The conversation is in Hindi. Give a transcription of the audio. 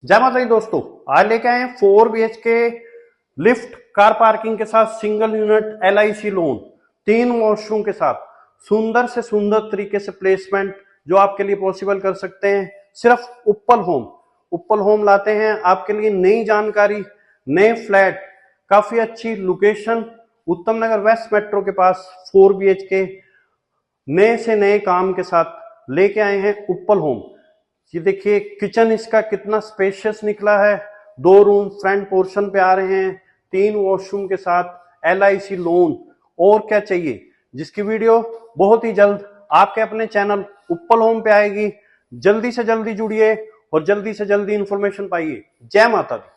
जय माता दी दोस्तों, आज लेके आए हैं 4 BHK लिफ्ट कार पार्किंग के साथ single unit LIC loan 3 washroom के साथ सुंदर से सुंदर तरीके से प्लेसमेंट जो आपके लिए पॉसिबल कर सकते हैं। सिर्फ उप्पल होम लाते हैं आपके लिए नई जानकारी, नए फ्लैट, काफी अच्छी लोकेशन, उत्तम नगर वेस्ट मेट्रो के पास 4 BHK नए से नए काम के साथ लेके आए हैं उप्पल होम। ये देखिए किचन इसका कितना स्पेशियस निकला है। 2 रूम फ्रंट पोर्शन पे आ रहे हैं, 3 वॉशरूम के साथ LIC लोन। और क्या चाहिए, जिसकी वीडियो बहुत ही जल्द आपके अपने चैनल उप्पल होम पे आएगी। जल्दी से जल्दी जुड़िए और जल्दी से जल्दी इंफॉर्मेशन पाइए। जय माता दी।